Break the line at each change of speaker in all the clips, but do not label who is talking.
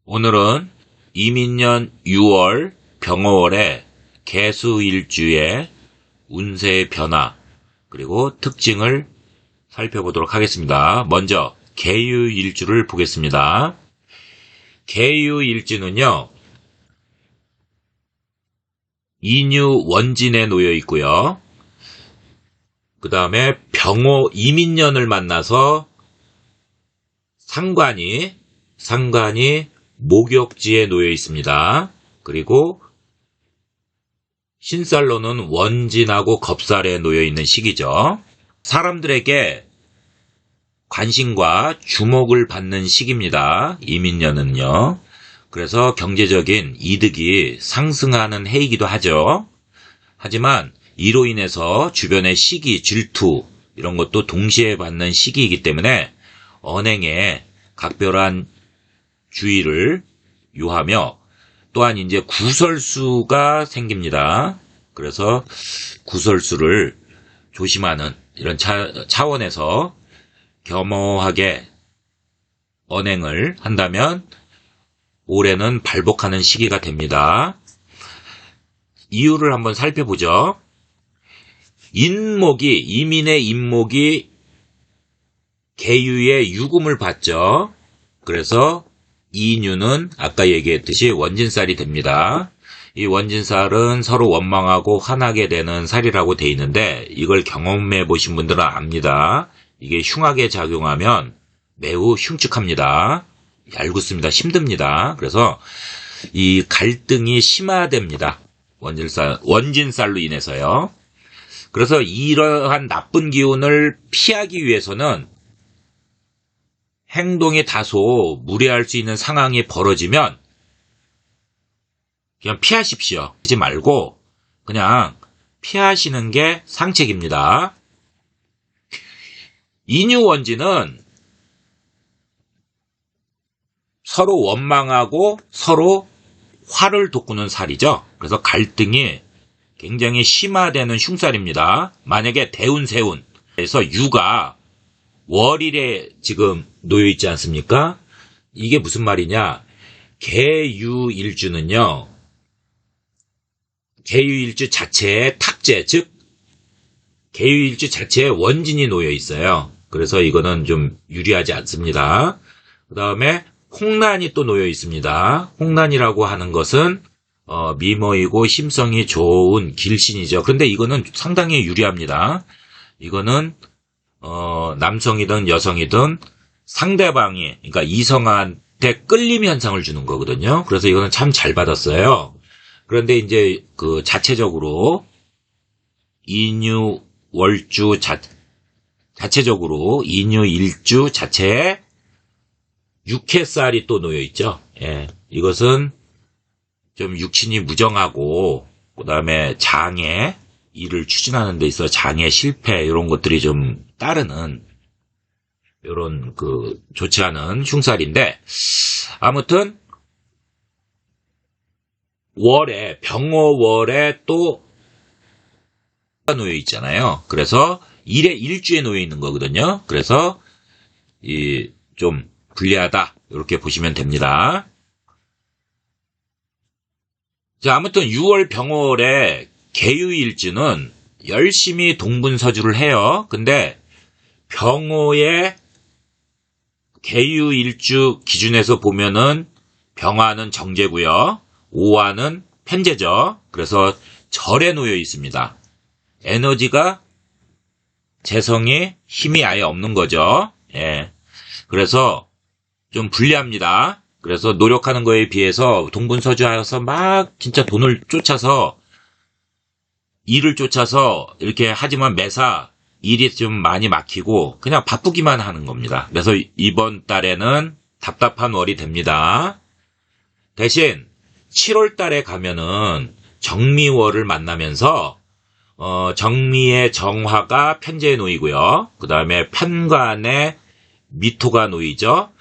오늘은 이민년 6월 병어월의 개수일주의 운세의 변화 그리고 특징을 살펴보도록 하겠습니다. 먼저 개유일주를 보겠습니다. 개유일주는요, 인유 원진에 놓여 있고요. 그 다음에 병호 이민년을 만나서 상관이 목욕지에 놓여 있습니다. 그리고 신살로는 원진하고 겁살에 놓여 있는 시기죠. 사람들에게 관심과 주목을 받는 시기입니다. 이민년은요. 그래서 경제적인 이득이 상승하는 해이기도 하죠. 하지만 이로 인해서 주변의 시기, 질투 이런 것도 동시에 받는 시기이기 때문에 언행에 각별한 주의를 요하며 또한 이제 구설수가 생깁니다. 그래서 구설수를 조심하는 이런 차원에서 겸허하게 언행을 한다면 올해는 발복하는 시기가 됩니다. 이유를 한번 살펴보죠. 이민의 인목이 개유의 유금을 받죠. 그래서 인유는 아까 얘기했듯이 원진살이 됩니다. 이 원진살은 서로 원망하고 화나게 되는 살이라고 돼 있는데 이걸 경험해 보신 분들은 압니다. 이게 흉하게 작용하면 매우 흉측합니다. 얄궂습니다. 힘듭니다. 그래서 이 갈등이 심화됩니다. 원진살로 인해서요. 그래서 이러한 나쁜 기운을 피하기 위해서는 행동이 다소 무례할 수 있는 상황이 벌어지면 그냥 피하십시오. 하지 말고 그냥 피하시는 게 상책입니다. 인유원진은 서로 원망하고 서로 화를 돋구는 살이죠. 그래서 갈등이 굉장히 심화되는 흉살입니다. 만약에 대운세운 그래서 유가 월일에 지금 놓여 있지 않습니까? 이게 무슨 말이냐? 개유일주는요, 개유일주 자체에 탑재, 즉 개유일주 자체에 원진이 놓여 있어요. 그래서 이거는 좀 유리하지 않습니다. 그 다음에 홍란이 또 놓여 있습니다. 홍란이라고 하는 것은 미모이고 심성이 좋은 길신이죠. 그런데 이거는 상당히 유리합니다. 이거는 남성이든 여성이든 상대방이, 그러니까 이성한테 끌림 현상을 주는 거거든요. 그래서 이거는 참 잘 받았어요. 그런데 이제 그 자체적으로 인유 월주 자체적으로 인유 일주 자체에 육해살이 또 놓여 있죠. 예. 이것은 좀 육신이 무정하고 그다음에 장애 일을 추진하는 데 있어 장애 실패 이런 것들이 좀 따르는 이런 좋지 않은 흉살인데 아무튼 병어월에 또 놓여 있잖아요. 그래서 일주에 놓여 있는 거거든요. 그래서 좀 불리하다 이렇게 보시면 됩니다. 자, 아무튼 6월 병어월에 개유일주는 열심히 동분서주를 해요. 근데 병호의 개유일주 기준에서 보면은 병화는 정제고요. 오화는 편제죠. 그래서 절에 놓여 있습니다. 에너지가 재성이 힘이 아예 없는 거죠. 예. 그래서 좀 불리합니다. 그래서 노력하는 거에 비해서 동분서주하여서 막 진짜 돈을 쫓아서 일을 쫓아서 이렇게 하지만 매사 일이 좀 많이 막히고 그냥 바쁘기만 하는 겁니다. 그래서 이번 달에는 답답한 월이 됩니다. 대신 7월 달에 가면은 정미월을 만나면서 정미의 정화가 편제에 놓이고요. 그 다음에 편관의 미토가 놓이죠.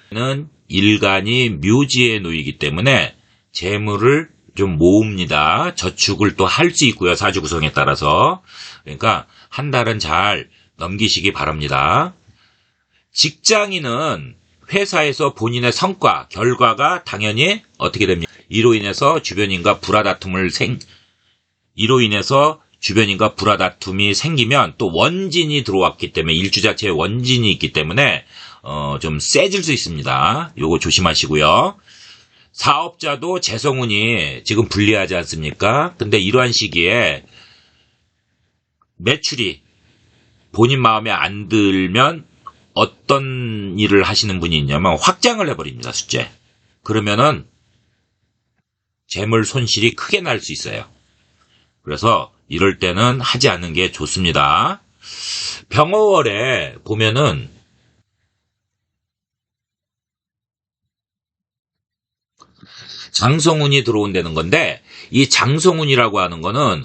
일간이 묘지에 놓이기 때문에 재물을 좀 모읍니다. 저축을 또 할 수 있고요. 사주 구성에 따라서. 그러니까 한 달은 잘 넘기시기 바랍니다. 직장인은 회사에서 본인의 성과, 결과가 당연히 어떻게 됩니까? 이로 인해서 주변인과 불화다툼이 생기면 또 원진이 들어왔기 때문에 일주 자체에 원진이 있기 때문에 좀 세질 수 있습니다. 요거 조심하시고요. 사업자도 재성운이 지금 불리하지 않습니까? 근데 이러한 시기에 매출이 본인 마음에 안 들면 어떤 일을 하시는 분이 있냐면 확장을 해버립니다. 숫제. 그러면은 재물 손실이 크게 날 수 있어요. 그래서 이럴 때는 하지 않는 게 좋습니다. 병어월에 보면은 장성운이 들어온다는 건데, 이 장성운이라고 하는 거는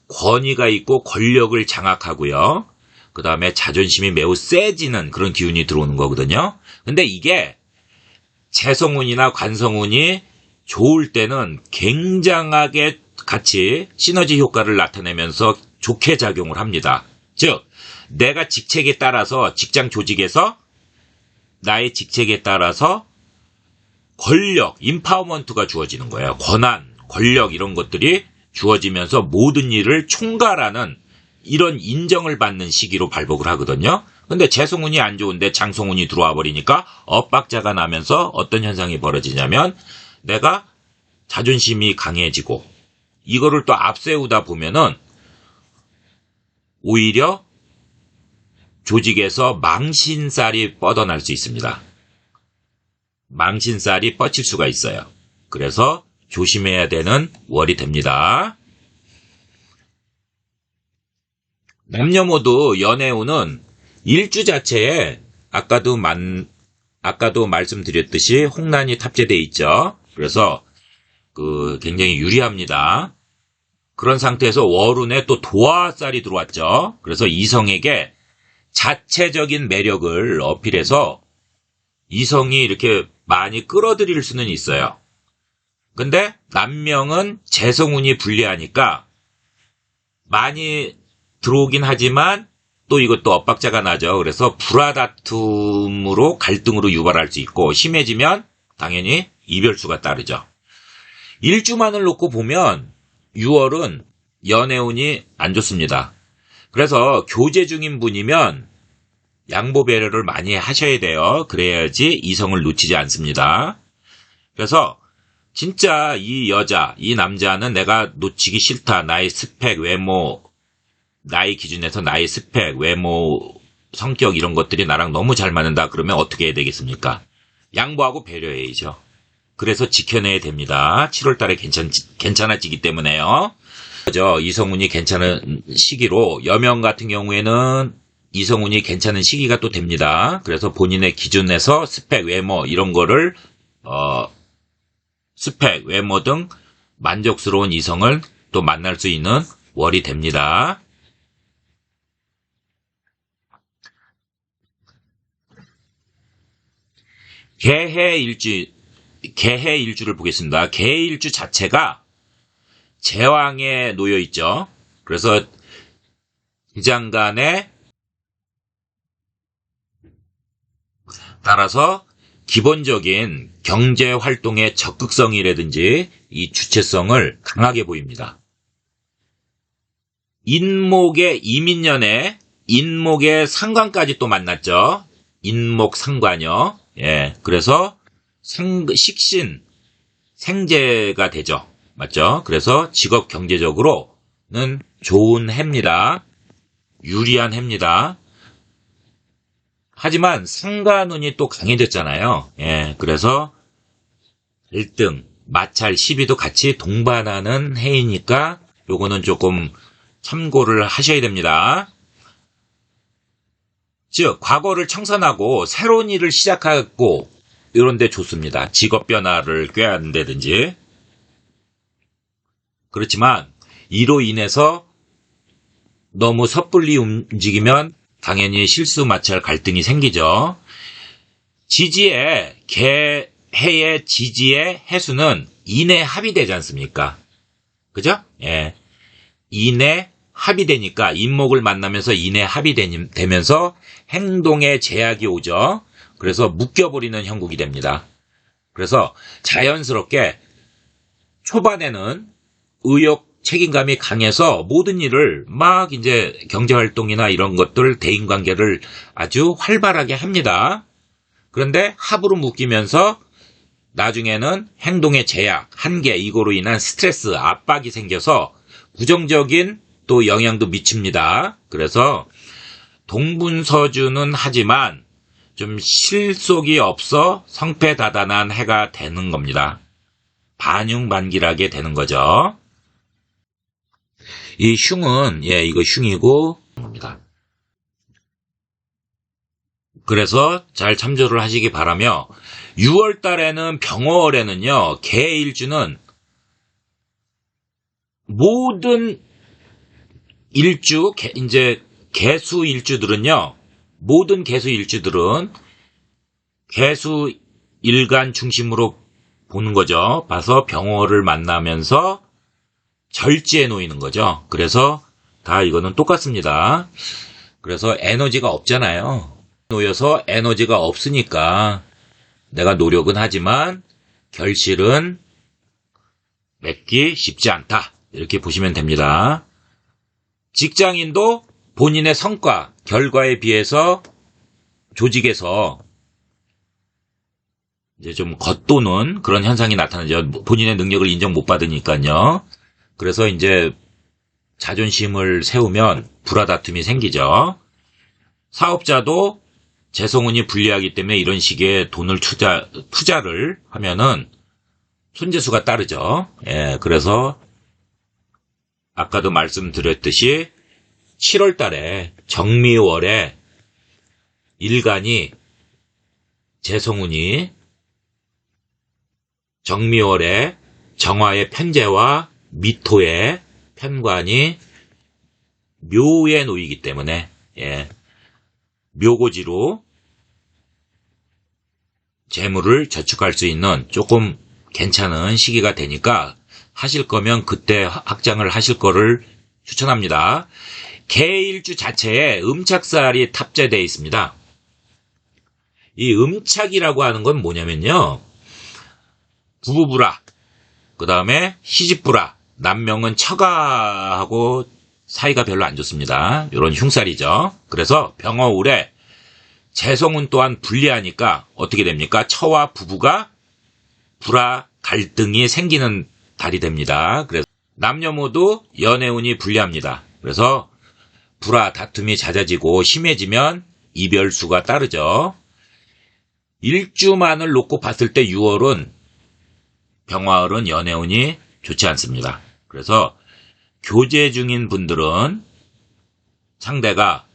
권위가 있고 권력을 장악하고요. 그 다음에 자존심이 매우 세지는 그런 기운이 들어오는 거거든요. 근데 이게 재성운이나 관성운이 좋을 때는 굉장하게 같이 시너지 효과를 나타내면서 좋게 작용을 합니다. 즉, 내가 직책에 따라서 직장 조직에서 나의 직책에 따라서 권력, 인파워먼트가 주어지는 거예요. 권한, 권력 이런 것들이 주어지면서 모든 일을 총괄하는 이런 인정을 받는 시기로 발복을 하거든요. 근데 재성운이 안 좋은데 장성운이 들어와 버리니까 엇박자가 나면서 어떤 현상이 벌어지냐면 내가 자존심이 강해지고 이거를 또 앞세우다 보면은 오히려 조직에서 망신살이 뻗어날 수 있습니다. 망신살이 뻗칠 수가 있어요. 그래서 조심해야 되는 월이 됩니다. 남녀 모두 연애운은 일주 자체에 아까도 말씀드렸듯이 홍란이 탑재되어 있죠. 그래서 굉장히 유리합니다. 그런 상태에서 월운에 또 도화살이 들어왔죠. 그래서 이성에게 자체적인 매력을 어필해서 이성이 이렇게 많이 끌어들일 수는 있어요. 근데 남명은 재성운이 불리하니까 많이 들어오긴 하지만 또 이것도 엇박자가 나죠. 그래서 불화다툼으로 갈등으로 유발할 수 있고 심해지면 당연히 이별수가 따르죠. 일주만을 놓고 보면 6월은 연애운이 안 좋습니다. 그래서 교제 중인 분이면 양보 배려를 많이 하셔야 돼요. 그래야지 이성을 놓치지 않습니다. 그래서 진짜 이 여자, 이 남자는 내가 놓치기 싫다. 나의 스펙, 외모, 나의 기준에서 나의 스펙, 외모, 성격 이런 것들이 나랑 너무 잘 맞는다. 그러면 어떻게 해야 되겠습니까? 양보하고 배려해야죠. 그래서 지켜내야 됩니다. 7월 달에 괜찮아지기 때문에요. 이성운이 괜찮은 시기로 여명 같은 경우에는 이성운이 괜찮은 시기가 또 됩니다. 그래서 본인의 기준에서 스펙, 외모 이런 거를 스펙, 외모 등 만족스러운 이성을 또 만날 수 있는 월이 됩니다. 개해 일주를 보겠습니다. 개해 일주 자체가 제왕에 놓여 있죠. 그래서 기장간에 따라서 기본적인 경제 활동의 적극성이라든지 이 주체성을 강하게 보입니다. 인목의 이민년에 인목의 상관까지 또 만났죠. 인목 상관요. 예, 그래서 식신 생재가 되죠. 맞죠? 그래서 직업 경제적으로는 좋은 해입니다. 유리한 해입니다. 하지만 상관운이 또 강해졌잖아요. 예, 그래서 갈등, 마찰, 시비도 같이 동반하는 해이니까 요거는 조금 참고를 하셔야 됩니다. 즉, 과거를 청산하고 새로운 일을 시작하고 이런 데 좋습니다. 직업 변화를 꾀한다든지. 그렇지만 이로 인해서 너무 섣불리 움직이면 당연히 실수, 마찰, 갈등이 생기죠. 지지의 해의 지지의 해수는 인에 합의되지 않습니까? 그죠? 예. 인에 합의되니까 인목을 만나면서 인에 합의되면서 행동에 제약이 오죠. 그래서 묶여버리는 형국이 됩니다. 그래서 자연스럽게 초반에는 의욕, 책임감이 강해서 모든 일을 막 이제 경제활동이나 이런 것들, 대인관계를 아주 활발하게 합니다. 그런데 합으로 묶이면서 나중에는 행동의 제약, 한계, 이거로 인한 스트레스, 압박이 생겨서 부정적인 또 영향도 미칩니다. 그래서 동분서주는 하지만 좀 실속이 없어 성패다단한 해가 되는 겁니다. 반흉반길하게 되는 거죠. 이 흉은 이거 흉이고 겁니다. 그래서 잘 참조를 하시기 바라며 6월 달에는 병어월에는요. 개일주는 모든 일주 이제 개수 일주들은요. 모든 개수 일주들은 개수 일간 중심으로 보는 거죠. 봐서 병어를 만나면서 절지에 놓이는 거죠. 그래서 다 이거는 똑같습니다. 그래서 에너지가 없잖아요. 놓여서 에너지가 없으니까 내가 노력은 하지만 결실은 맺기 쉽지 않다. 이렇게 보시면 됩니다. 직장인도 본인의 성과, 결과에 비해서 조직에서 이제 좀 겉도는 그런 현상이 나타나죠. 본인의 능력을 인정 못 받으니까요. 그래서 이제 자존심을 세우면 불화다툼이 생기죠. 사업자도 재성운이 불리하기 때문에 이런 식의 돈을 투자를 하면은 손재수가 따르죠. 그래서 아까도 말씀드렸듯이 7월 달에 정미월에 일간이 재성운이 정미월에 정화의 편재와 미토의 편관이 묘에 놓이기 때문에 묘고지로 재물을 저축할 수 있는 조금 괜찮은 시기가 되니까 하실 거면 그때 확장을 하실 거를 추천합니다. 개일주 자체에 음착살이 탑재되어 있습니다. 이 음착이라고 하는 건 뭐냐면요. 부부부라, 그 다음에 시집부라, 남명은 처가하고 사이가 별로 안 좋습니다. 이런 흉살이죠. 그래서 병어울에 재성운 또한 불리하니까 어떻게 됩니까? 처와 부부가 불화 갈등이 생기는 달이 됩니다. 그래서 남녀 모두 연애운이 불리합니다. 그래서 불화 다툼이 잦아지고 심해지면 이별수가 따르죠. 일주만을 놓고 봤을 때 6월은 병화월은 연애운이 좋지 않습니다. 그래서 교제 중인 분들은 상대가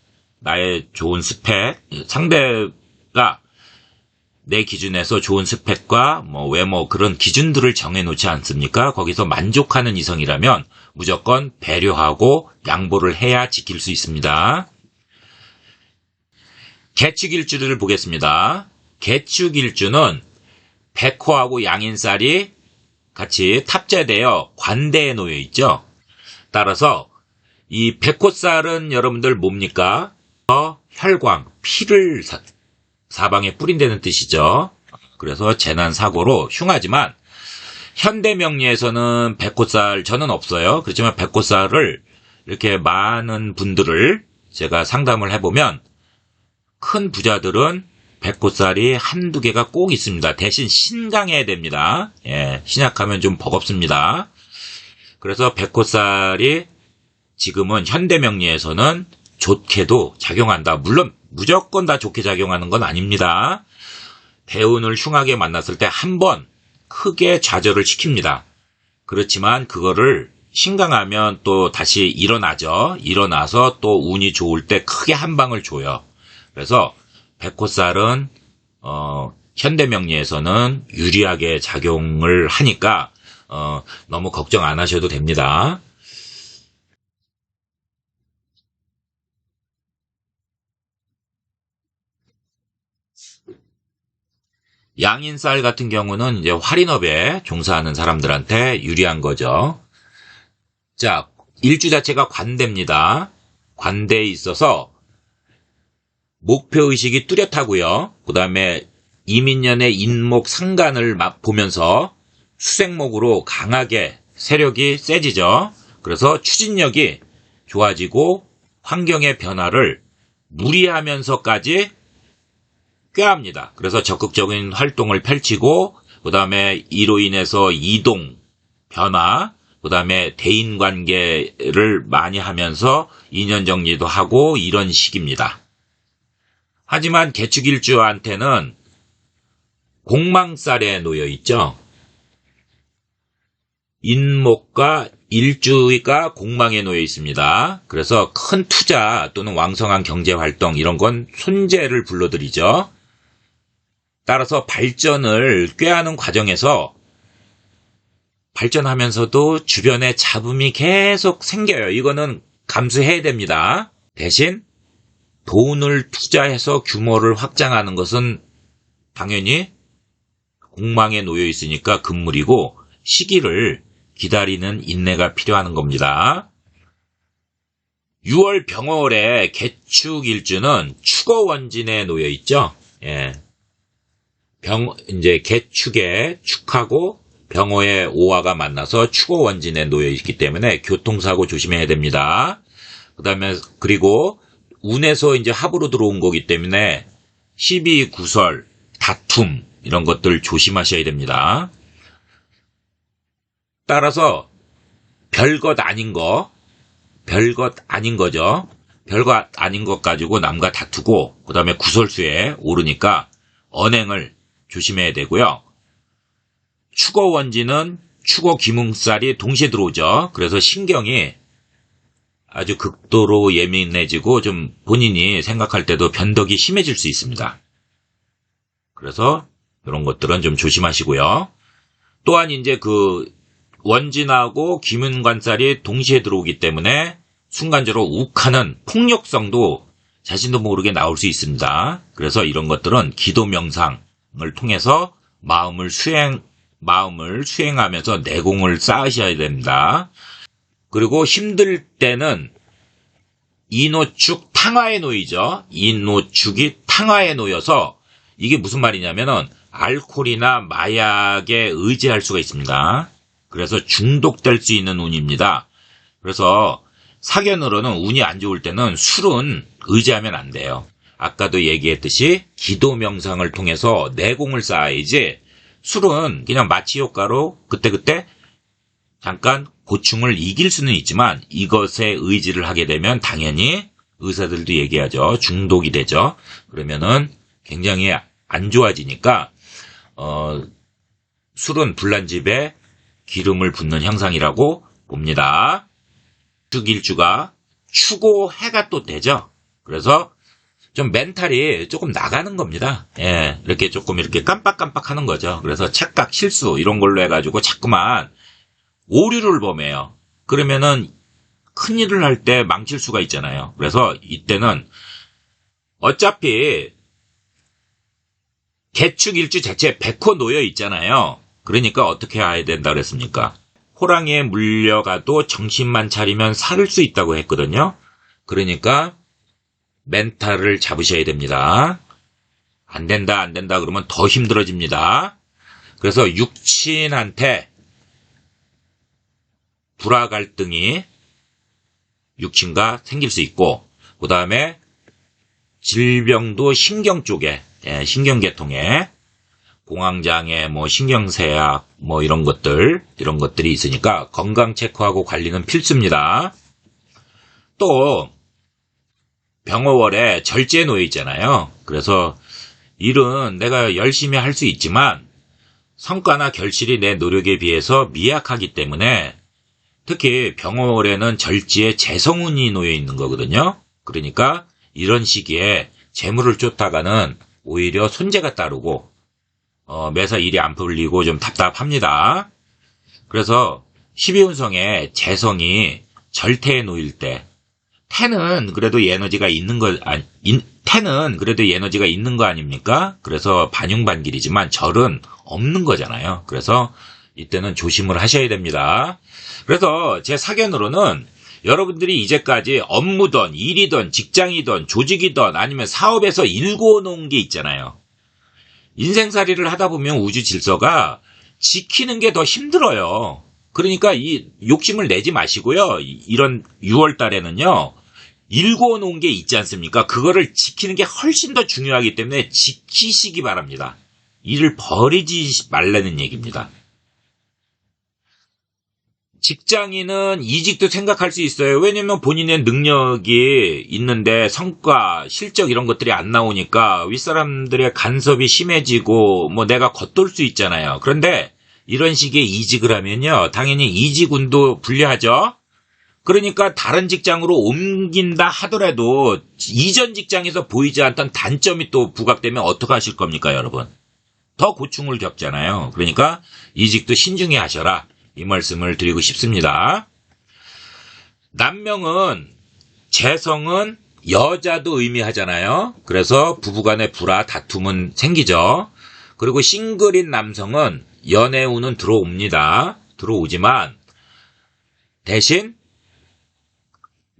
나의 좋은 스펙, 상대가 내 기준에서 좋은 스펙과 외모 그런 기준들을 정해놓지 않습니까? 거기서 만족하는 이성이라면 무조건 배려하고 양보를 해야 지킬 수 있습니다. 개축일주를 보겠습니다. 개축일주는 백호하고 양인살이 같이 탑재되어 관대에 놓여 있죠. 따라서 이 백호살은 여러분들 뭡니까? 혈광, 피를 사방에 뿌린다는 뜻이죠. 그래서 재난사고로 흉하지만 현대명리에서는 백호살 저는 없어요. 그렇지만 백호살을 이렇게 많은 분들을 제가 상담을 해보면 큰 부자들은 백호살이 한두 개가 꼭 있습니다. 대신 신강해야 됩니다. 신약하면 좀 버겁습니다. 그래서 백호살이 지금은 현대명리에서는 좋게도 작용한다. 물론 무조건 다 좋게 작용하는 건 아닙니다. 대운을 흉하게 만났을 때 한 번 크게 좌절을 시킵니다. 그렇지만 그거를 신강하면 또 다시 일어나죠. 일어나서 또 운이 좋을 때 크게 한 방을 줘요. 그래서 백호살은 현대명리에서는 유리하게 작용을 하니까 너무 걱정 안 하셔도 됩니다. 양인살 같은 경우는 이제 활인업에 종사하는 사람들한테 유리한 거죠. 자, 일주 자체가 관대입니다. 관대에 있어서 목표의식이 뚜렷하고요. 그 다음에 이민년의 인목 상간을 보면서 수생목으로 강하게 세력이 세지죠. 그래서 추진력이 좋아지고 환경의 변화를 무리하면서까지 꾀합니다. 그래서 적극적인 활동을 펼치고 그 다음에 이로 인해서 이동, 변화, 그 다음에 대인관계를 많이 하면서 인연정리도 하고 이런 식입니다. 하지만 개축일주한테는 공망살에 놓여 있죠. 인목과 일주가 공망에 놓여 있습니다. 그래서 큰 투자 또는 왕성한 경제활동 이런 건 손재를 불러들이죠. 따라서 발전을 꾀하는 과정에서 발전하면서도 주변에 잡음이 계속 생겨요. 이거는 감수해야 됩니다. 대신 돈을 투자해서 규모를 확장하는 것은 당연히 공망에 놓여 있으니까 금물이고 시기를 기다리는 인내가 필요한 겁니다. 6월 병월에 개축일주는 축어원진에 놓여 있죠. 예. 이제 개축에 축하고 병호의 오화가 만나서 축어원진에 놓여 있기 때문에 교통사고 조심해야 됩니다. 그리고 운에서 이제 합으로 들어온 거기 때문에 시비, 구설, 다툼 이런 것들 조심하셔야 됩니다. 따라서 별것 아닌 거죠. 별것 아닌 것 가지고 남과 다투고 그 다음에 구설수에 오르니까 언행을 조심해야 되고요. 축어원진은 축어 기문살이 동시에 들어오죠. 그래서 신경이 아주 극도로 예민해지고 좀 본인이 생각할 때도 변덕이 심해질 수 있습니다. 그래서 이런 것들은 좀 조심하시고요. 또한 이제 원진하고 기문관살이 동시에 들어오기 때문에 순간적으로 욱하는 폭력성도 자신도 모르게 나올 수 있습니다. 그래서 이런 것들은 기도 명상을 통해서 마음을 수행하면서 내공을 쌓으셔야 됩니다. 그리고 힘들 때는 인호축 탕화에 놓이죠. 인호축이 탕화에 놓여서 이게 무슨 말이냐면은 알코올이나 마약에 의지할 수가 있습니다. 그래서 중독될 수 있는 운입니다. 그래서 사견으로는 운이 안 좋을 때는 술은 의지하면 안 돼요. 아까도 얘기했듯이 기도 명상을 통해서 내공을 쌓아야지 술은 그냥 마취 효과로 그때그때 잠깐 고충을 이길 수는 있지만 이것에 의지를 하게 되면 당연히 의사들도 얘기하죠. 중독이 되죠. 그러면은 굉장히 안 좋아지니까 술은 불난집에 기름을 붓는 형상이라고 봅니다. 축일주가 추고 해가 또 되죠. 그래서 좀 멘탈이 조금 나가는 겁니다. 예, 이렇게 조금 이렇게 깜빡깜빡 하는 거죠. 그래서 착각, 실수 이런 걸로 해가지고 자꾸만 오류를 범해요. 그러면은 큰일을 할 때 망칠 수가 있잖아요. 그래서 이때는 어차피 개축일주 자체에 백호 놓여 있잖아요. 그러니까 어떻게 해야 된다 그랬습니까? 호랑이에 물려가도 정신만 차리면 살 수 있다고 했거든요. 그러니까 멘탈을 잡으셔야 됩니다. 안 된다 그러면 더 힘들어집니다. 그래서 육친한테 불화 갈등이 육친과 생길 수 있고 그 다음에 질병도 신경 쪽에 신경계통에 공황장애, 신경쇠약, 이런 것들이 있으니까 건강 체크하고 관리는 필수입니다. 또, 병어월에 절제에 놓여 있잖아요. 그래서 일은 내가 열심히 할 수 있지만 성과나 결실이 내 노력에 비해서 미약하기 때문에 특히 병어월에는 절지에 재성운이 놓여 있는 거거든요. 그러니까 이런 시기에 재물을 쫓다가는 오히려 손재가 따르고 매사 일이 안 풀리고 좀 답답합니다. 그래서 12운성에 재성이 절태에 놓일 때 태는 그래도 에너지가 있는 거 아닙니까? 그래서 반용반길이지만 절은 없는 거잖아요. 그래서 이때는 조심을 하셔야 됩니다. 그래서 제 사견으로는 여러분들이 이제까지 업무든 일이든 직장이든 조직이든 아니면 사업에서 일궈 놓은 게 있잖아요. 인생살이를 하다 보면 우주 질서가 지키는 게 더 힘들어요. 그러니까 이 욕심을 내지 마시고요. 이런 6월 달에는요. 일궈 놓은 게 있지 않습니까? 그거를 지키는 게 훨씬 더 중요하기 때문에 지키시기 바랍니다. 일을 버리지 말라는 얘기입니다. 직장인은 이직도 생각할 수 있어요. 왜냐면 본인의 능력이 있는데 성과, 실적 이런 것들이 안 나오니까 윗사람들의 간섭이 심해지고 뭐 내가 겉돌 수 있잖아요. 그런데 이런 식의 이직을 하면요. 당연히 이직운도 불리하죠. 그러니까 다른 직장으로 옮긴다 하더라도 이전 직장에서 보이지 않던 단점이 또 부각되면 어떻게 하실 겁니까, 여러분? 더 고충을 겪잖아요. 그러니까 이직도 신중히 하셔라. 이 말씀을 드리고 싶습니다. 남명은 재성은 여자도 의미하잖아요. 그래서 부부간의 불화, 다툼은 생기죠. 그리고 싱글인 남성은 연애운은 들어오지만 대신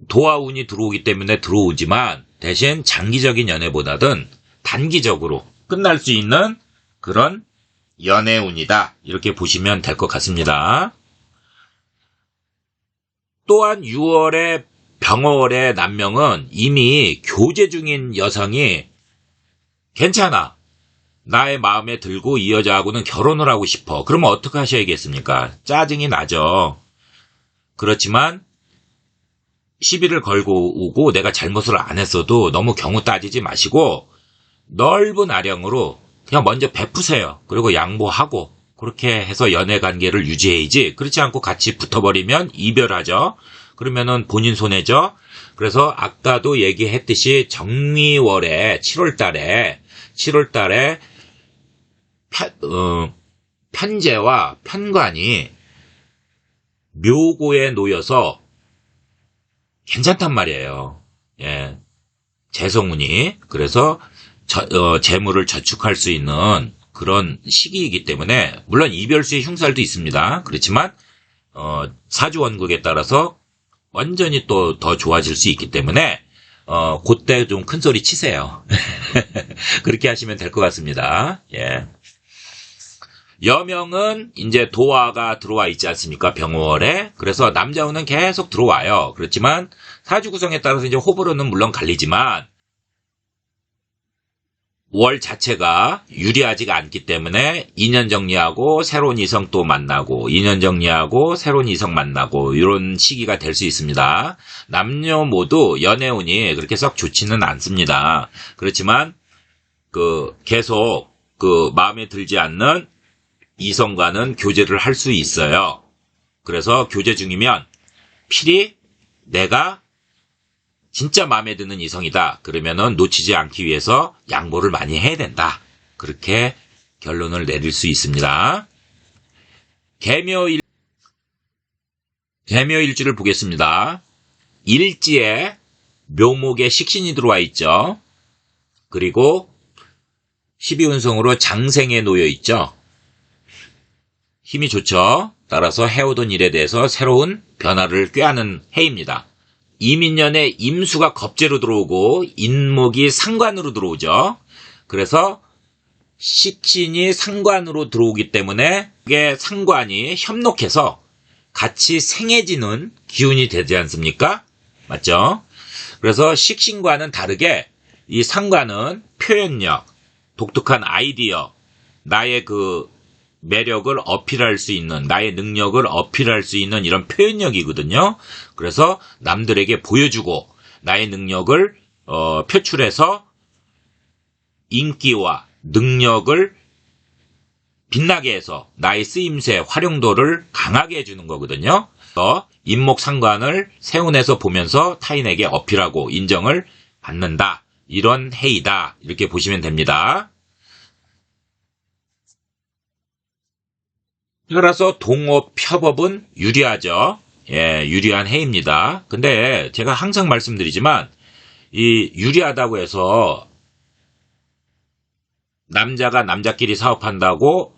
도화운이 들어오기 때문에 들어오지만 대신 장기적인 연애보다는 단기적으로 끝날 수 있는 그런 연애운이다. 이렇게 보시면 될 것 같습니다. 또한 6월에 병월의 남명은 이미 교제 중인 여성이 괜찮아. 나의 마음에 들고 이 여자하고는 결혼을 하고 싶어. 그러면 어떻게 하셔야겠습니까? 짜증이 나죠. 그렇지만 시비를 걸고 오고 내가 잘못을 안 했어도 너무 경우 따지지 마시고 넓은 아량으로 그냥 먼저 베푸세요. 그리고 양보하고 그렇게 해서 연애 관계를 유지해야지. 그렇지 않고 같이 붙어버리면 이별하죠. 그러면은 본인 손해죠. 그래서 아까도 얘기했듯이 정미월에 7월달에 편재와 편관이 묘고에 놓여서 괜찮단 말이에요. 예. 재성운이. 그래서 재물을 저축할 수 있는 그런 시기이기 때문에 물론 이별수의 흉살도 있습니다. 그렇지만 사주원국에 따라서 완전히 또 더 좋아질 수 있기 때문에 그때 좀 큰 소리 치세요. 그렇게 하시면 될 것 같습니다. 예. 여명은 이제 도화가 들어와 있지 않습니까? 병월에. 그래서 남자운은 계속 들어와요. 그렇지만 사주 구성에 따라서 이제 호불호는 물론 갈리지만 월 자체가 유리하지가 않기 때문에 2년 정리하고 새로운 이성 또 만나고 2년 정리하고 새로운 이성 만나고 이런 시기가 될 수 있습니다. 남녀 모두 연애운이 그렇게 썩 좋지는 않습니다. 그렇지만 계속 마음에 들지 않는 이성과는 교제를 할 수 있어요. 그래서 교제 중이면 필히 내가 진짜 마음에 드는 이성이다. 그러면은 놓치지 않기 위해서 양보를 많이 해야 된다. 그렇게 결론을 내릴 수 있습니다. 개묘일주를 보겠습니다. 일지에 묘목에 식신이 들어와 있죠. 그리고 12운성으로 장생에 놓여 있죠. 힘이 좋죠. 따라서 해오던 일에 대해서 새로운 변화를 꾀하는 해입니다. 이민년에 임수가 겁재로 들어오고 인목이 상관으로 들어오죠. 그래서 식신이 상관으로 들어오기 때문에 이게 상관이 협록해서 같이 생해지는 기운이 되지 않습니까? 맞죠? 그래서 식신과는 다르게 이 상관은 표현력, 독특한 아이디어, 나의 매력을 어필할 수 있는, 나의 능력을 어필할 수 있는 이런 표현력이거든요. 그래서 남들에게 보여주고 나의 능력을 표출해서 인기와 능력을 빛나게 해서 나의 쓰임새, 활용도를 강하게 해주는 거거든요. 그래서 인목상관을 세운해서 보면서 타인에게 어필하고 인정을 받는다. 이런 해이다. 이렇게 보시면 됩니다. 따라서 동업, 협업은 유리하죠. 예, 유리한 해입니다. 근데 제가 항상 말씀드리지만 이 유리하다고 해서 남자가 남자끼리 사업한다고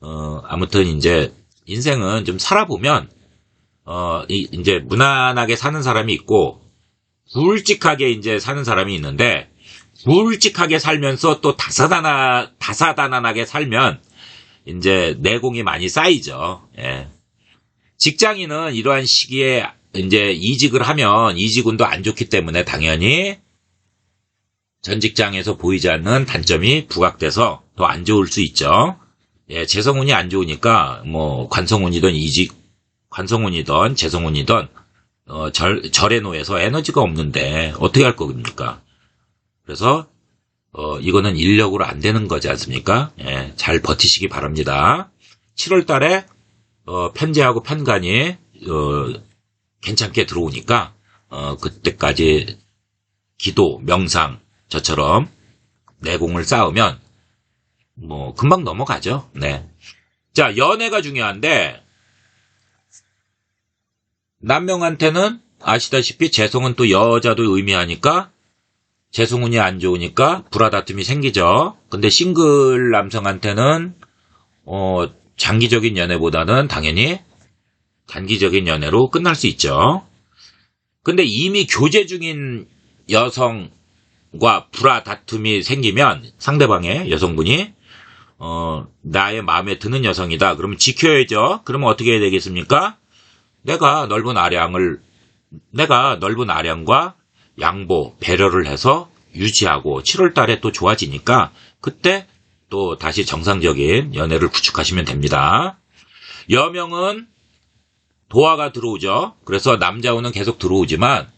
아무튼 이제 인생은 좀 살아보면 이제 무난하게 사는 사람이 있고 굵직하게 이제 사는 사람이 있는데, 굵직하게 살면서 또 다사다난하게 살면 이제 내공이 많이 쌓이죠. 예. 직장인은 이러한 시기에 이제 이직을 하면 이직운도 안 좋기 때문에 당연히 전 직장에서 보이지 않는 단점이 부각돼서 더 안 좋을 수 있죠. 예, 재성운이 안 좋으니까 뭐 관성운이든 관성운이든 재성운이든 절에 놓여서 에너지가 없는데 어떻게 할 겁니까? 그래서 이거는 인력으로 안 되는 거지 않습니까? 예, 잘 버티시기 바랍니다. 7월 달에 편제하고 편간이 괜찮게 들어오니까 그때까지 기도, 명상 저처럼 내공을 쌓으면 뭐 금방 넘어가죠. 네. 자, 연애가 중요한데 남명한테는 아시다시피 재성은 또 여자도 의미하니까 재성운이 안 좋으니까 불화다툼이 생기죠. 근데 싱글 남성한테는 장기적인 연애보다는 당연히 단기적인 연애로 끝날 수 있죠. 근데 이미 교제 중인 여성과 불화다툼이 생기면 상대방의 여성분이 나의 마음에 드는 여성이다. 그러면 지켜야죠. 그러면 어떻게 해야 되겠습니까? 내가 넓은 아량과 양보, 배려를 해서 유지하고 7월 달에 또 좋아지니까 그때 또 다시 정상적인 연애를 구축하시면 됩니다. 여명은 도화가 들어오죠. 그래서 남자운은 계속 들어오지만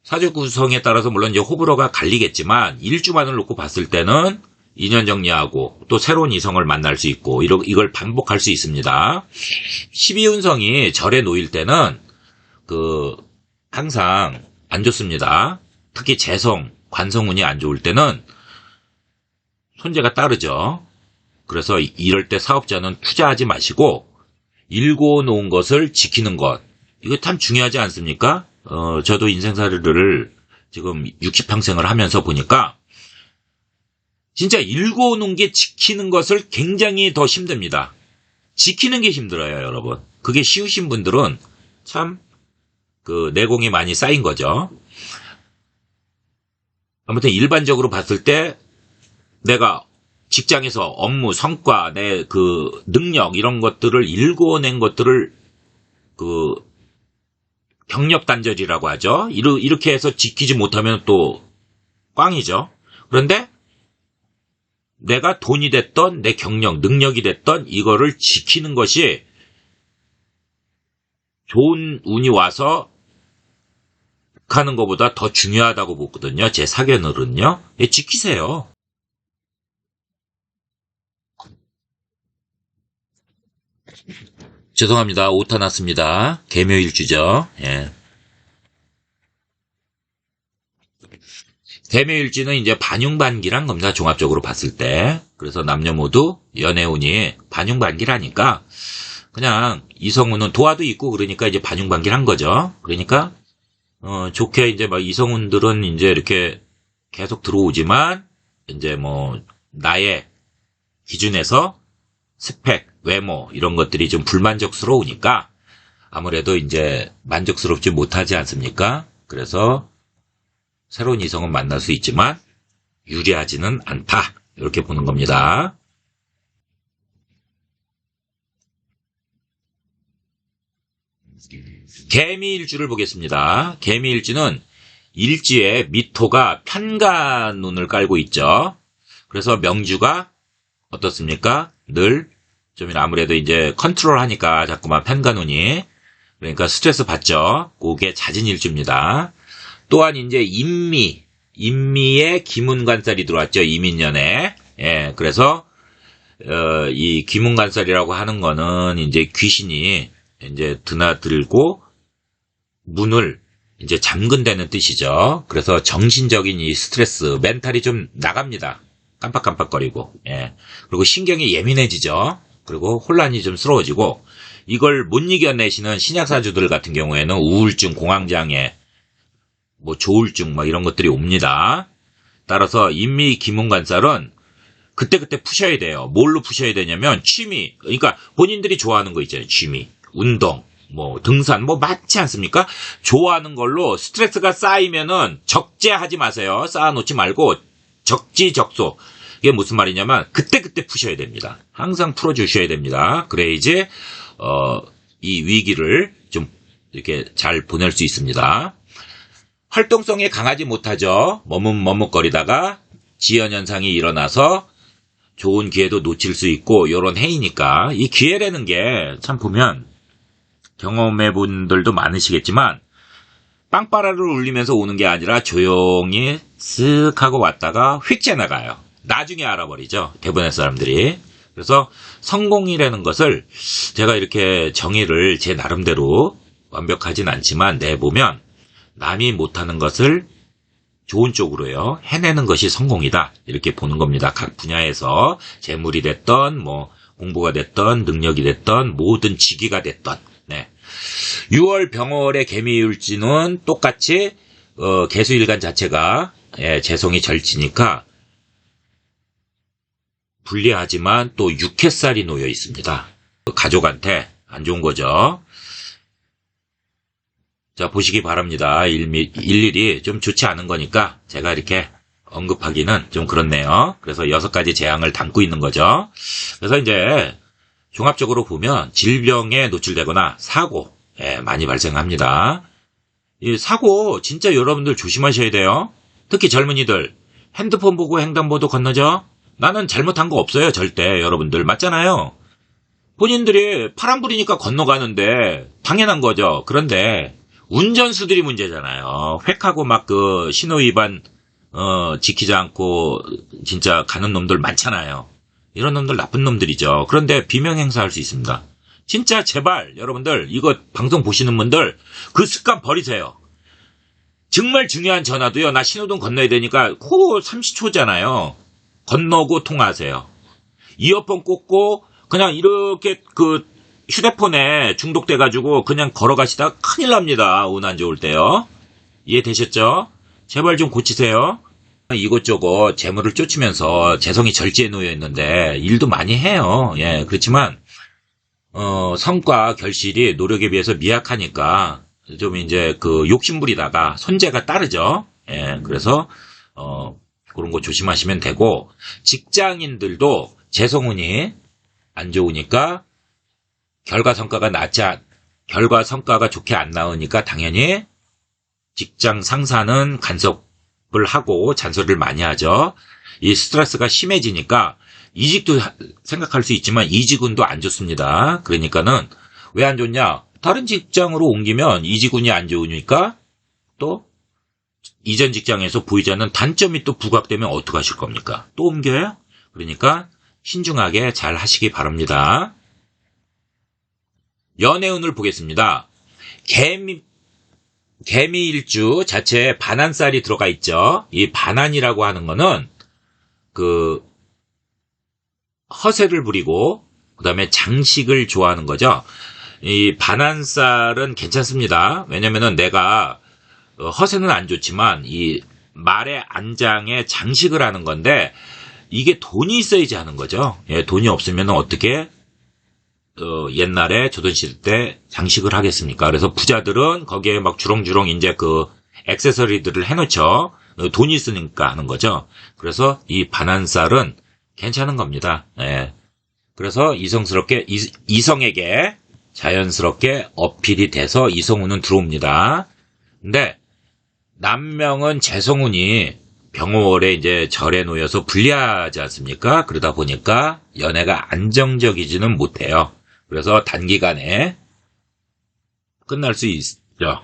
사주 구성에 따라서 물론 이제 호불호가 갈리겠지만 일주만을 놓고 봤을 때는 인연 정리하고 또 새로운 이성을 만날 수 있고 이걸 반복할 수 있습니다. 12운성이 절에 놓일 때는 항상 안 좋습니다. 특히 재성, 관성운이 안 좋을 때는 손재가 따르죠. 그래서 이럴 때 사업자는 투자하지 마시고 일궈 놓은 것을 지키는 것, 이거 참 중요하지 않습니까? 저도 인생사를 지금 60평생을 하면서 보니까 진짜 일궈 놓은 게 지키는 것을 굉장히 더 힘듭니다. 지키는 게 힘들어요, 여러분. 그게 쉬우신 분들은 참 내공이 많이 쌓인 거죠. 아무튼 일반적으로 봤을 때 내가 직장에서 업무, 성과, 내 능력 이런 것들을 일궈낸 것들을 경력 단절이라고 하죠. 이렇게 해서 지키지 못하면 또 꽝이죠. 그런데 내가 돈이 됐던 내 경력, 능력이 됐던 이거를 지키는 것이 좋은 운이 와서 하는 것보다 더 중요하다고 보거든요. 제 사견으로는요. 예, 지키세요. 죄송합니다. 오타 났습니다. 개묘일주죠. 예. 개묘일주는 이제 반융반기란 겁니다. 종합적으로 봤을 때. 그래서 남녀 모두 연애운이 반융반기라니까 그냥 이성운은 도화도 있고 그러니까 이제 반융반기란 거죠. 그러니까 좋게 이제 막 이성운들은 이제 이렇게 계속 들어오지만 이제 뭐 나의 기준에서 스펙, 외모 이런 것들이 좀 불만족스러우니까 아무래도 이제 만족스럽지 못하지 않습니까? 그래서 새로운 이성은 만날 수 있지만 유리하지는 않다. 이렇게 보는 겁니다. 개미일주를 보겠습니다. 개미일주는 일지에 미토가 편간운을 깔고 있죠. 그래서 명주가 어떻습니까? 늘 좀 아무래도 이제 컨트롤 하니까 자꾸만 편간운이 그러니까 스트레스 받죠. 그게 자진일주입니다. 또한 이제 인미의 기문관살이 들어왔죠. 이민년에. 예, 그래서 이 기문관살이라고 하는 거는 이제 귀신이 이제 드나들고 문을 이제 잠근다는 뜻이죠. 그래서 정신적인 이 스트레스, 멘탈이 좀 나갑니다. 깜빡깜빡거리고. 예. 그리고 신경이 예민해지죠. 그리고 혼란이 좀 스러워지고 이걸 못 이겨내시는 신약사주들 같은 경우에는 우울증, 공황장애, 뭐 조울증 뭐 이런 것들이 옵니다. 따라서 인미 기문관살은 그때그때 푸셔야 돼요. 뭘로 푸셔야 되냐면 취미, 그러니까 본인들이 좋아하는 거 있잖아요. 취미, 운동, 뭐 등산, 뭐 많지 않습니까? 좋아하는 걸로 스트레스가 쌓이면은 적재하지 마세요. 쌓아놓지 말고 적지적소. 이게 무슨 말이냐면 그때그때 푸셔야 됩니다. 항상 풀어주셔야 됩니다. 그래야지 이 위기를 좀 이렇게 잘 보낼 수 있습니다. 활동성이 강하지 못하죠. 머뭇머뭇거리다가 지연현상이 일어나서 좋은 기회도 놓칠 수 있고 이런 해이니까 이 기회라는 게 참 보면 경험해 본 분들도 많으시겠지만 빵빠라를 울리면서 오는 게 아니라 조용히 쓱 하고 왔다가 휙 지나가요. 나중에 알아버리죠. 대부분의 사람들이. 그래서 성공이라는 것을 제가 이렇게 정의를 제 나름대로 완벽하진 않지만 내보면 남이 못하는 것을 좋은 쪽으로요. 해내는 것이 성공이다. 이렇게 보는 겁니다. 각 분야에서 재물이 됐던 뭐 공부가 됐던 능력이 됐던 모든 직위가 됐던. 네. 6월 병월의 개미율지는 똑같이 개수일간 자체가 재성이 절지니까 불리하지만 또 육해살이 놓여 있습니다. 가족한테 안 좋은 거죠. 자, 보시기 바랍니다. 일일이 좀 좋지 않은 거니까 제가 이렇게 언급하기는 좀 그렇네요. 그래서 6가지 재앙을 담고 있는 거죠. 그래서 이제 종합적으로 보면 질병에 노출되거나 사고 많이 발생합니다. 이 사고 진짜 여러분들 조심하셔야 돼요. 특히 젊은이들 핸드폰 보고 횡단보도 건너죠? 나는 잘못한 거 없어요. 절대 여러분들 맞잖아요. 본인들이 파란불이니까 건너가는데 당연한 거죠. 그런데 운전수들이 문제잖아요. 획하고 막 그 신호위반 지키지 않고 진짜 가는 놈들 많잖아요. 이런 놈들 나쁜 놈들이죠. 그런데 비명 행사할 수 있습니다. 진짜 제발 여러분들 이거 방송 보시는 분들 그 습관 버리세요. 정말 중요한 전화도요. 나 신호등 건너야 되니까 코 30초잖아요. 건너고 통화하세요. 이어폰 꽂고 그냥 이렇게 그 휴대폰에 중독돼가지고 그냥 걸어가시다가 큰일 납니다. 운 안 좋을 때요. 이해되셨죠? 제발 좀 고치세요. 이곳저곳 재물을 쫓으면서 재성이 절지에 놓여 있는데 일도 많이 해요. 예, 그렇지만 성과 결실이 노력에 비해서 미약하니까 좀 이제 그 욕심부리다가 손재가 따르죠. 예, 그래서 그런 거 조심하시면 되고 직장인들도 재성운이 안 좋으니까 결과 성과가 좋게 안 나오니까 당연히 직장 상사는 간섭을 하고 잔소리를 많이 하죠. 이 스트레스가 심해지니까 이직도 생각할 수 있지만 이직운도 안 좋습니다. 그러니까는 왜 안 좋냐? 다른 직장으로 옮기면 이직운이 안 좋으니까 또 이전 직장에서 보이지 않는 단점이 또 부각되면 어떡하실 겁니까? 또 옮겨요? 그러니까 신중하게 잘 하시기 바랍니다. 연애운을 보겠습니다. 개미일주 자체에 반한살이 들어가 있죠. 이 반한이라고 하는 거는 그 허세를 부리고 그 다음에 장식을 좋아하는 거죠. 이 반한살은 괜찮습니다. 왜냐면은 내가 허세는 안 좋지만 이 말의 안장에 장식을 하는 건데 이게 돈이 있어야지 하는 거죠. 예, 돈이 없으면 어떻게 옛날에 조선시대 때 장식을 하겠습니까? 그래서 부자들은 거기에 막 주렁주렁 이제 그 액세서리들을 해놓죠. 돈이 있으니까 하는 거죠. 그래서 이 반한살은 괜찮은 겁니다. 예. 그래서 이성에게 자연스럽게 어필이 돼서 이성운은 들어옵니다. 근데 남명은 재성운이 병월에 이제 절에 놓여서 불리하지 않습니까? 그러다 보니까 연애가 안정적이지는 못해요. 그래서 단기간에 끝날 수 있죠.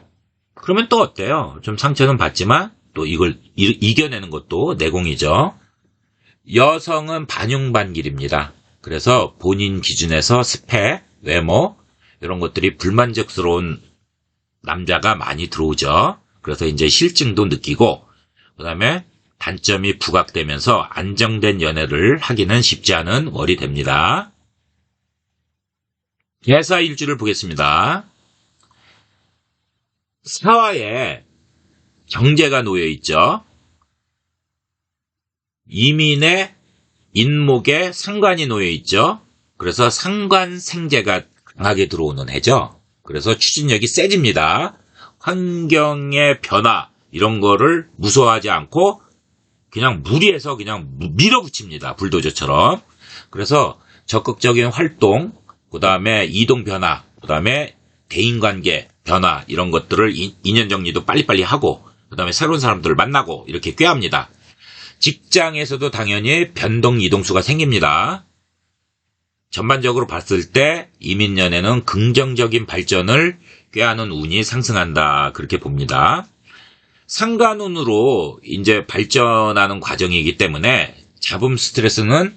그러면 또 어때요? 좀 상처는 받지만 또 이걸 이겨내는 것도 내공이죠. 여성은 반용반길입니다. 그래서 본인 기준에서 스펙, 외모 이런 것들이 불만족스러운 남자가 많이 들어오죠. 그래서 이제 실증도 느끼고 그 다음에 단점이 부각되면서 안정된 연애를 하기는 쉽지 않은 월이 됩니다. 개사일주를 보겠습니다. 사화에 경제가 놓여 있죠. 이민의 인목에 상관이 놓여 있죠. 그래서 상관생재가 강하게 들어오는 해죠. 그래서 추진력이 세집니다. 환경의 변화 이런 거를 무서워하지 않고 그냥 무리해서 그냥 밀어붙입니다. 불도저처럼. 그래서 적극적인 활동, 그 다음에 이동 변화, 그 다음에 대인관계 변화 이런 것들을 인연 정리도 빨리빨리 하고 그 다음에 새로운 사람들을 만나고 이렇게 꾀합니다. 직장에서도 당연히 변동 이동수가 생깁니다. 전반적으로 봤을 때 이민년에는 긍정적인 발전을 꾀하는 운이 상승한다 그렇게 봅니다. 상관운으로 이제 발전하는 과정이기 때문에 잡음 스트레스는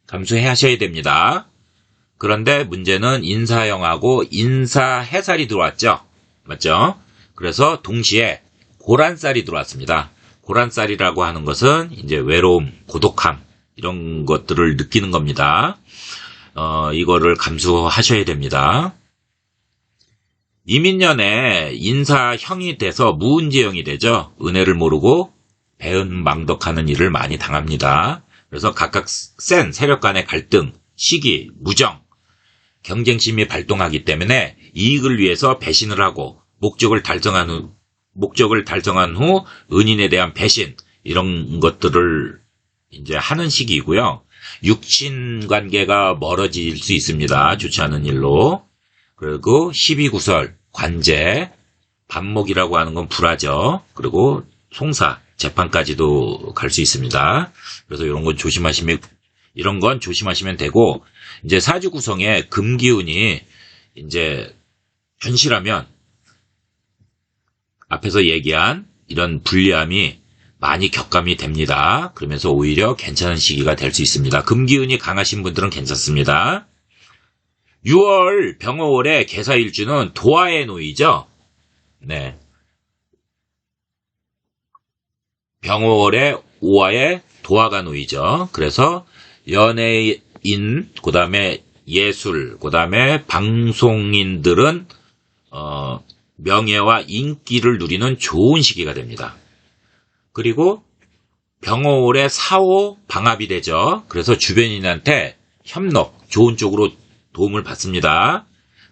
감수하셔야 됩니다. 그런데 문제는 인사형하고 인사해살이 들어왔죠. 맞죠? 그래서 동시에 고란살이 들어왔습니다. 고란살이라고 하는 것은 이제 외로움, 고독함 이런 것들을 느끼는 겁니다. 이거를 감수하셔야 됩니다. 이민년에 인사형이 돼서 무은지형이 되죠. 은혜를 모르고 배은망덕하는 일을 많이 당합니다. 그래서 각각 센 세력 간의 갈등, 시기, 무정, 경쟁심이 발동하기 때문에 이익을 위해서 배신을 하고 목적을 달성한 후 은인에 대한 배신 이런 것들을 이제 하는 시기이고요. 육친 관계가 멀어질 수 있습니다. 좋지 않은 일로. 그리고 12구설, 관제, 반목이라고 하는 건 불화죠. 그리고 송사, 재판까지도 갈 수 있습니다. 그래서 이런 건 조심하시면 되고, 이제 사주 구성에 금기운이 이제 현실하면 앞에서 얘기한 이런 불리함이 많이 격감이 됩니다. 그러면서 오히려 괜찮은 시기가 될 수 있습니다. 금기운이 강하신 분들은 괜찮습니다. 6월 병어월의 개사일주는 도화에 놓이죠. 네. 병어월의 5화에 도화가 놓이죠. 그래서 연예인, 그 다음에 예술, 그 다음에 방송인들은 명예와 인기를 누리는 좋은 시기가 됩니다. 그리고 병어월의 4호 방합이 되죠. 그래서 주변인한테 협력, 좋은 쪽으로 도움을 받습니다.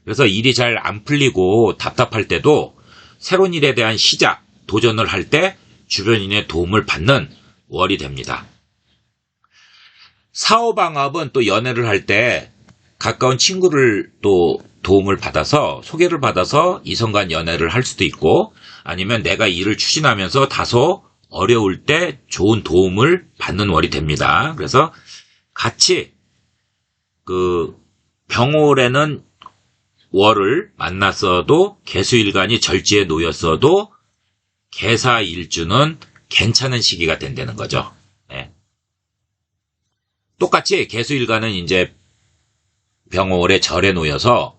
그래서 일이 잘 안 풀리고 답답할 때도 새로운 일에 대한 시작, 도전을 할 때 주변인의 도움을 받는 월이 됩니다. 4호 방합은 또 연애를 할 때 가까운 친구를 또 도움을 받아서 소개를 받아서 이성 간 연애를 할 수도 있고 아니면 내가 일을 추진하면서 다소 어려울 때 좋은 도움을 받는 월이 됩니다. 그래서 같이 병월에는 월을 만났어도 개수일간이 절지에 놓였어도 개사일주는 괜찮은 시기가 된다는 거죠. 네. 똑같이 개수일간은 이제 병월의 절에 놓여서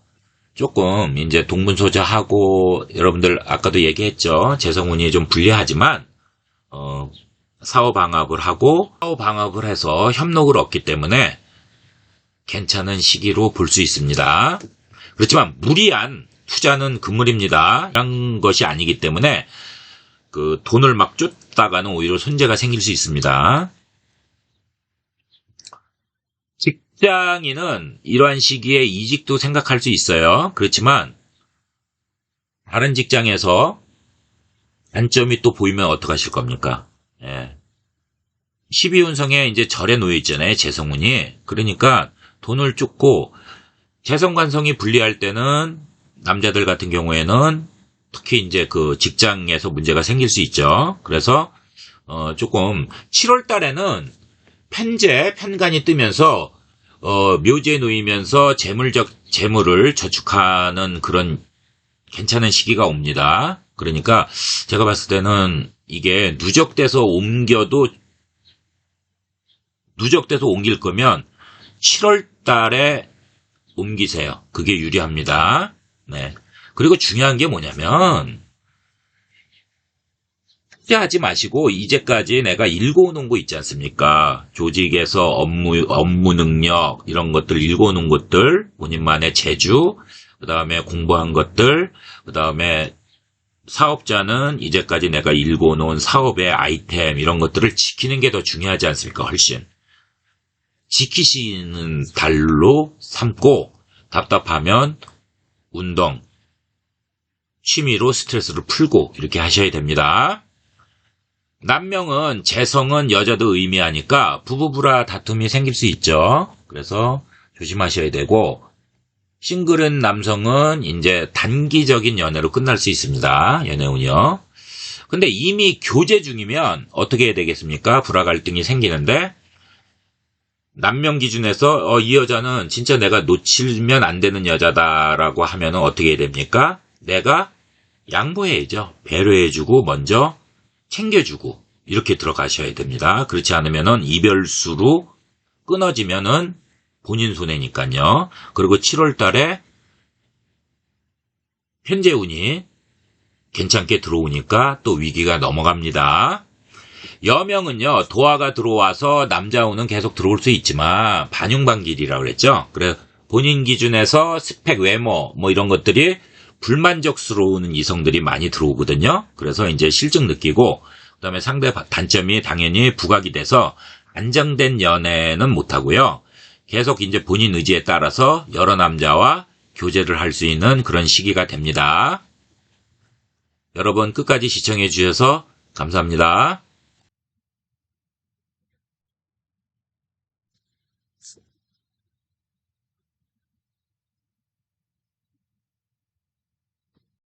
조금 이제 동분소자하고 여러분들 아까도 얘기했죠. 재성운이 좀 불리하지만 사후방합을 하고 사후방합을 해서 협력을 얻기 때문에 괜찮은 시기로 볼 수 있습니다. 그렇지만 무리한 투자는 금물입니다. 이런 것이 아니기 때문에 돈을 막 쫓다가는 오히려 손재가 생길 수 있습니다. 직장인은 이러한 시기에 이직도 생각할 수 있어요. 그렇지만 다른 직장에서 단점이 또 보이면 어떡하실 겁니까? 예. 12운성에 이제 절에 놓여 있잖아요. 재성운이. 그러니까 돈을 쫓고 재성관성이 불리할 때는 남자들 같은 경우에는 특히 이제 직장에서 문제가 생길 수 있죠. 그래서 조금 7월 달에는 편간이 뜨면서 묘지에 놓이면서 재물을 저축하는 그런 괜찮은 시기가 옵니다. 그러니까 제가 봤을 때는 이게 누적돼서 옮길 거면 7월 달에 옮기세요. 그게 유리합니다. 네. 그리고 중요한 게 뭐냐면 투자하지 마시고 이제까지 내가 읽어놓은 거 있지 않습니까? 조직에서 업무 능력 이런 것들 읽어놓은 것들, 본인만의 재주, 그 다음에 공부한 것들, 그 다음에 사업자는 이제까지 내가 읽어놓은 사업의 아이템 이런 것들을 지키는 게 더 중요하지 않습니까? 훨씬. 지키시는 달로 삼고 답답하면 운동, 취미로 스트레스를 풀고 이렇게 하셔야 됩니다. 남명은 재성은 여자도 의미하니까 부부부라 다툼이 생길 수 있죠. 그래서 조심하셔야 되고 싱글은 남성은 이제 단기적인 연애로 끝날 수 있습니다. 연애운이요. 근데 이미 교제 중이면 어떻게 해야 되겠습니까? 불화 갈등이 생기는데 남명 기준에서 이 여자는 진짜 내가 놓치면 안 되는 여자다라고 하면 어떻게 해야 됩니까? 내가 양보해야죠. 배려해주고 먼저 챙겨주고 이렇게 들어가셔야 됩니다. 그렇지 않으면은 이별수로 끊어지면은 본인 손해니까요. 그리고 7월 달에 현재운이 괜찮게 들어오니까 또 위기가 넘어갑니다. 여명은요, 도화가 들어와서 남자운은 계속 들어올 수 있지만 반용반길이라고 그랬죠. 그래서 본인 기준에서 스펙, 외모 뭐 이런 것들이 불만족스러운 이성들이 많이 들어오거든요. 그래서 이제 실증 느끼고 그다음에 상대 단점이 당연히 부각이 돼서 안정된 연애는 못하고요. 계속 이제 본인 의지에 따라서 여러 남자와 교제를 할 수 있는 그런 시기가 됩니다. 여러분 끝까지 시청해 주셔서 감사합니다.